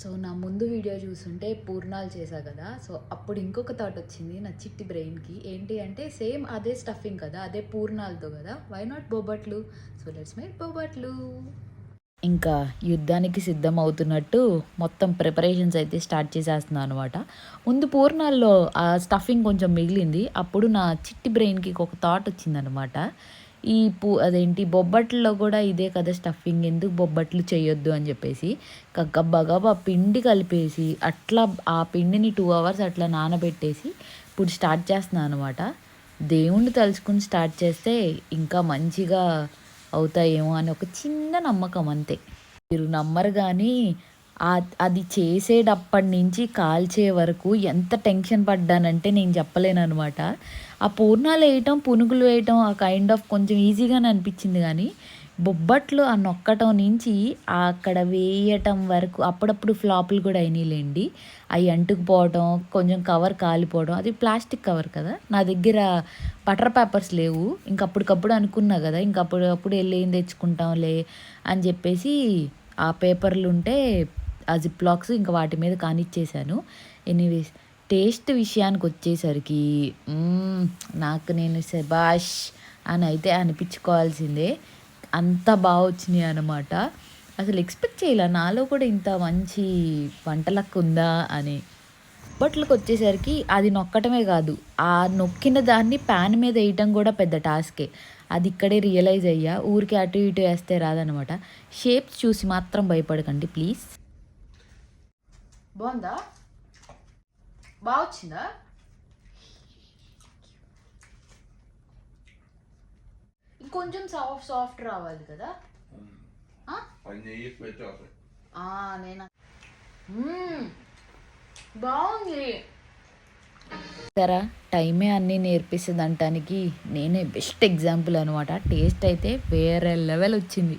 So నా ముందు video చూస్తుంటే పూర్ణాలు చేశా కదా, సో అప్పుడు ఇంకొక థాట్ వచ్చింది నా చిట్టి బ్రెయిన్కి. ఏంటి అంటే సేమ్ అదే స్టఫింగ్ కదా, అదే పూర్ణాలతో కదా, why not bobbatlu. So let's make bobbatlu. ఇంకా యుద్ధానికి సిద్ధం అవుతున్నట్టు మొత్తం ప్రిపరేషన్స్ అయితే స్టార్ట్ చేసేస్తున్నాను అనమాట. ముందు పూర్ణాల్లో ఆ స్టఫింగ్ కొంచెం మిగిలింది. అప్పుడు నా చిట్టి బ్రెయిన్కి ఒక థాట్ వచ్చిందనమాట. అదేంటి బొబ్బట్లలో కూడా ఇదే కదా స్టఫింగ్, ఎందుకు బొబ్బట్లు చేయొద్దు అని చెప్పేసి గబ్బా గబ్బా పిండి కలిపేసి అట్లా ఆ పిండిని 2 hours అట్లా నానబెట్టేసి ఇప్పుడు స్టార్ట్ చేస్తున్నాను అనమాట. దేవుణ్ణి తలుచుకుని స్టార్ట్ చేస్తే ఇంకా మంచిగా అవుతాయేమో అని ఒక చిన్న నమ్మకం అంతే. మీరు నమ్మరు కానీ అది చేసేటప్పటి నుంచి కాల్చే వరకు ఎంత టెన్షన్ పడ్డానంటే నేను చెప్పలేననమాట. ఆ పూర్ణాలు వేయటం, పునుగులు వేయటం ఆ కైండ్ ఆఫ్ కొంచెం ఈజీగానే అనిపించింది కానీ బొబ్బట్లు ఆ నొక్కటం నుంచి అక్కడ వేయటం వరకు అప్పుడప్పుడు ఫ్లాపులు కూడా అయినాయిలేండి. అవి అంటుకుపోవటం, కొంచెం కవర్ కాలిపోవడం, అది ప్లాస్టిక్ కవర్ కదా, నా దగ్గర బటర్ పేపర్స్ లేవు. ఇంకప్పటికప్పుడు అనుకున్నా కదా, ఇంకప్పుడప్పుడు వెళ్ళి ఏం తెచ్చుకుంటాంలే అని చెప్పేసి ఆ పేపర్లు ఉంటే ఆ జిప్ లాక్స్ ఇంకా వాటి మీద కానిచ్చేసాను. ఎనీవేస్ టేస్ట్ విషయానికి వచ్చేసరికి నాకు నేను శబాష్ అని అయితే అనిపించుకోవాల్సిందే. అంత బాగా వచ్చినాయి అనమాట. అసలు ఎక్స్పెక్ట్ చేయలే నాలో కూడా ఇంత మంచి వంటలక్క ఉందా అని. బొబ్బట్లకు వచ్చేసరికి అది నొక్కటమే కాదు, ఆ నొక్కిన దాన్ని ప్యాన్ మీద వేయటం కూడా పెద్ద టాస్కే. అది ఇక్కడే రియలైజ్ అయ్యా. ఊరికే అటు ఇటు వేస్తే రాదనమాట. షేప్స్ చూసి మాత్రం భయపడకండి ప్లీజ్. బాగుందా? బాగా వచ్చిందా? ఇంకొంచెం సాఫ్ట్ రావాలి కదా. నేను బాగుంది. సరే, టైమే అన్నీ నేర్పిస్తుంది అంటానికి నేనే బెస్ట్ ఎగ్జాంపుల్ అనమాట. టేస్ట్ అయితే వేరే లెవెల్ వచ్చింది.